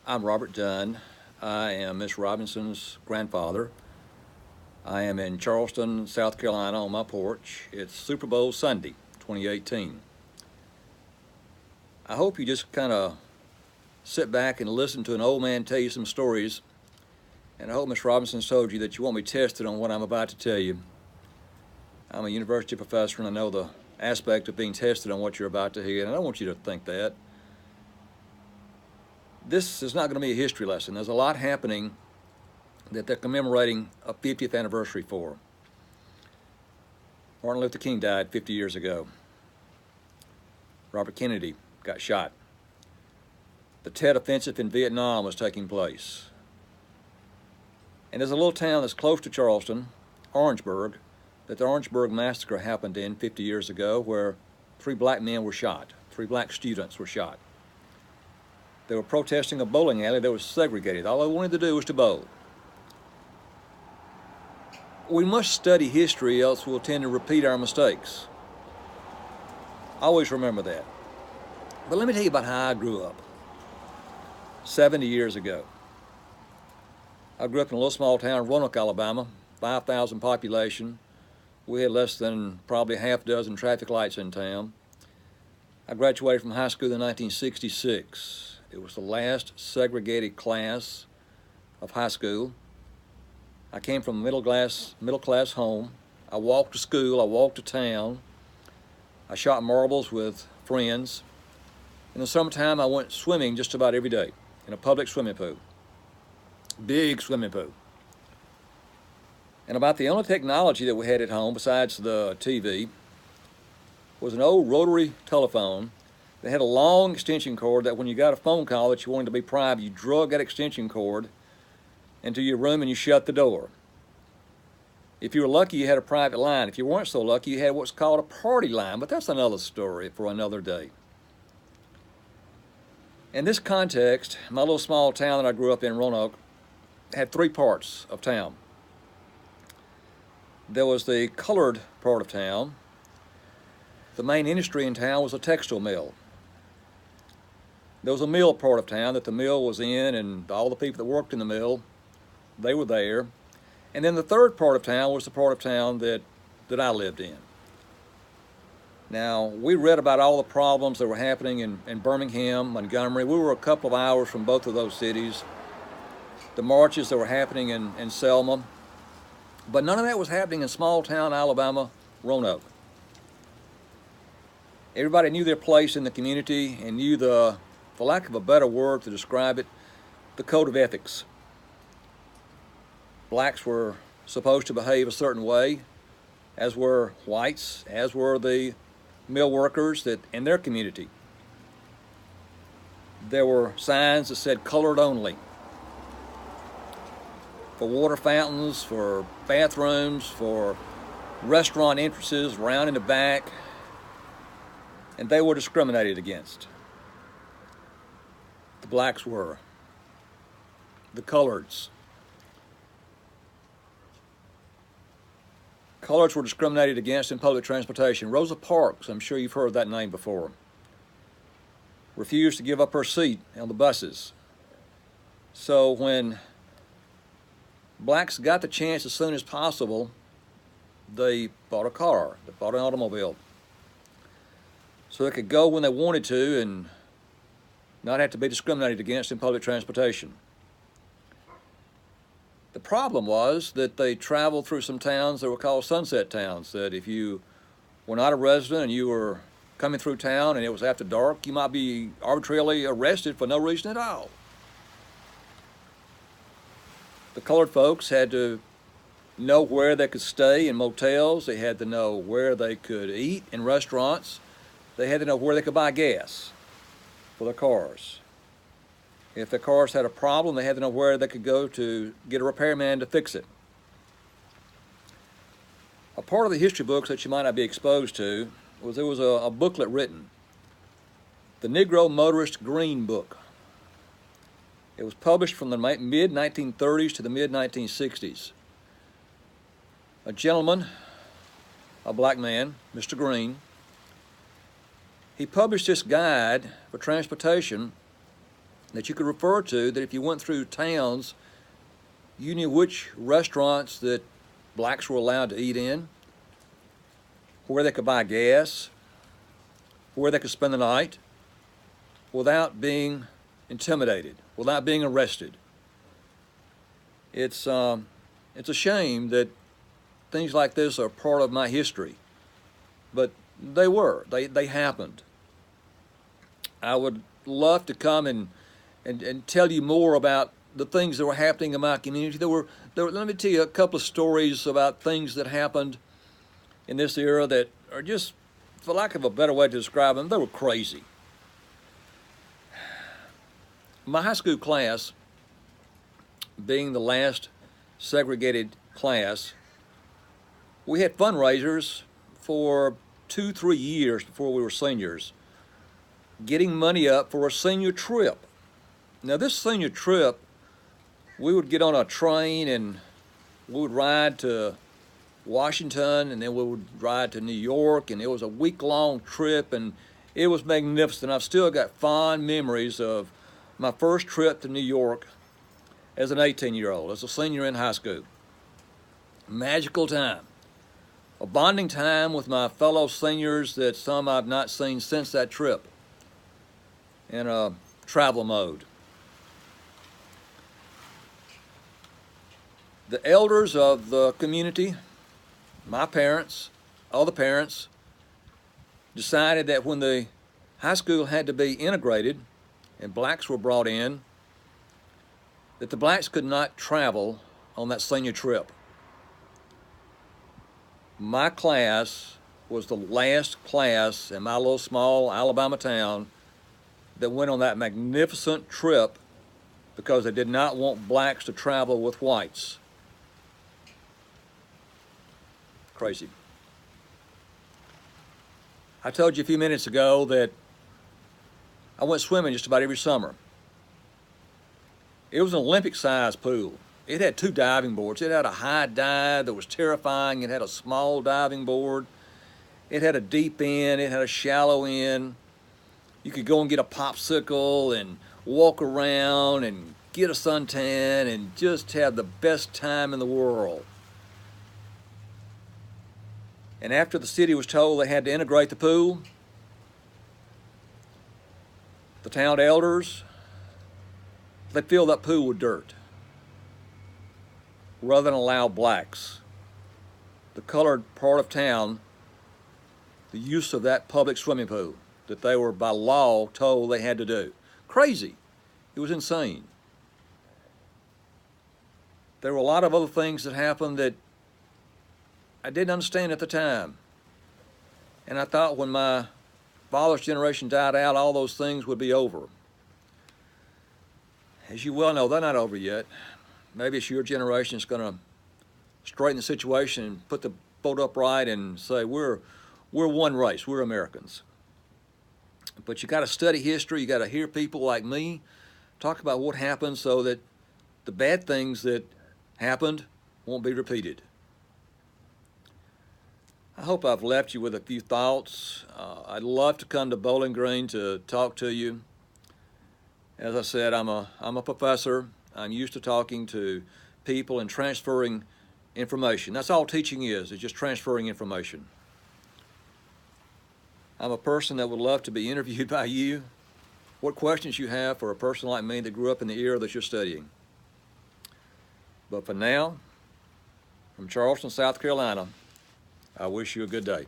I'm Robert Dunn. I am Miss Robinson's grandfather. I am in Charleston, South Carolina on my porch. It's Super Bowl Sunday, 2018. I hope you just kind of sit back and listen to an old man tell you some stories. And I hope Miss Robinson's told you that you won't be tested on what I'm about to tell you. I'm a university professor and I know the aspect of being tested on what you're about to hear, and I don't want you to think that. This is not going to be a history lesson. There's a lot happening that they're commemorating a 50th anniversary for. Martin Luther King died 50 years ago. Robert Kennedy got shot. The Tet Offensive in Vietnam was taking place. And there's a little town that's close to Charleston, Orangeburg, that the Orangeburg Massacre happened in 50 years ago, where 3 black men were shot. 3 black students were shot. They were protesting a bowling alley that was segregated. All they wanted to do was to bowl. We must study history, else we'll tend to repeat our mistakes. Always remember that. But let me tell you about how I grew up 70 years ago. I grew up in a little small town, Roanoke, Alabama, 5,000 population. We had less than probably half dozen traffic lights in town. I graduated from high school in 1966. It was the last segregated class of high school. I came from a middle class home. I walked to school, I walked to town. I shot marbles with friends. In the summertime, I went swimming just about every day in a public swimming pool. Big swimming pool. And about the only technology that we had at home, besides the TV, was an old rotary telephone. They had a long extension cord that when you got a phone call that you wanted to be private, you drug that extension cord into your room and you shut the door. If you were lucky, you had a private line. If you weren't so lucky, you had what's called a party line, but that's another story for another day. In this context, my little small town that I grew up in, Roanoke, had 3 parts of town. There was the colored part of town. The main industry in town was a textile mill. There was a mill part of town that the mill was in, and all the people that worked in the mill, they were there. And then the third part of town was the part of town that I lived in. Now, we read about all the problems that were happening in Birmingham, Montgomery. We were a couple of hours from both of those cities. The marches that were happening in Selma. But none of that was happening in small town Alabama, Roanoke. Everybody knew their place in the community and knew for lack of a better word to describe it, the code of ethics. Blacks were supposed to behave a certain way, as were whites, as were the mill workers that in their community. There were signs that said colored only. For water fountains, for bathrooms, for restaurant entrances around in the back, and they were discriminated against. The blacks were. The coloreds. Coloreds were discriminated against in public transportation. Rosa Parks, I'm sure you've heard that name before, refused to give up her seat on the buses. So when blacks got the chance as soon as possible, they bought a car, they bought an automobile, so they could go when they wanted to and not have to be discriminated against in public transportation. The problem was that they traveled through some towns that were called sunset towns, that if you were not a resident and you were coming through town and it was after dark, you might be arbitrarily arrested for no reason at all. The colored folks had to know where they could stay in motels. They had to know where they could eat in restaurants. They had to know where they could buy gas for their cars. If their cars had a problem, they had to know where they could go to get a repairman to fix it. A part of the history books that you might not be exposed to was there was a booklet written, the Negro Motorist Green Book. It was published from the mid-1930s to the mid-1960s. A gentleman, a black man, Mr. Green, he published this guide for transportation that you could refer to, that if you went through towns, you knew which restaurants that blacks were allowed to eat in, where they could buy gas, where they could spend the night without being intimidated, without being arrested. It's a shame that things like this are part of my history, but they happened. I would love to come and tell you more about the things that were happening in my community. Let me tell you a couple of stories about things that happened in this era that are just, for lack of a better way to describe them, they were crazy. My high school class, being the last segregated class, we had fundraisers for 2-3 years before we were seniors, getting money up for a senior trip. Now this senior trip, we would get on a train and we would ride to Washington, and then we would ride to New York, and it was a week-long trip, and it was magnificent. I've still got fond memories of my first trip to New York as an 18-year-old, as a senior in high school. Magical time. A bonding time with my fellow seniors that some I've not seen since that trip, in a travel mode. The elders of the community, my parents, other parents, decided that when the high school had to be integrated and blacks were brought in, that the blacks could not travel on that senior trip. My class was the last class in my little small Alabama town that went on that magnificent trip because they did not want blacks to travel with whites. Crazy. I told you a few minutes ago that I went swimming just about every summer. It was an Olympic-sized pool. It had 2 diving boards. It had a high dive that was terrifying. It had a small diving board. It had a deep end. It had a shallow end. You could go and get a popsicle and walk around and get a suntan and just have the best time in the world. And after the city was told they had to integrate the pool, the town elders, they filled that pool with dirt rather than allow blacks, the colored part of town, the use of that public swimming pool that they were by law told they had to do. Crazy. It was insane. There were a lot of other things that happened that I didn't understand at the time. And I thought when my father's generation died out, all those things would be over. As you well know, they're not over yet. Maybe it's your generation that's going to straighten the situation and put the boat upright and say, we're one race, we're Americans. But you got to study history, you got to hear people like me talk about what happened so that the bad things that happened won't be repeated. I hope I've left you with a few thoughts. I'd love to come to Bowling Green to talk to you. As I said, I'm a professor. I'm used to talking to people and transferring information. That's all teaching is just transferring information. I'm a person that would love to be interviewed by you. What questions you have for a person like me that grew up in the era that you're studying. But for now, from Charleston, South Carolina, I wish you a good day.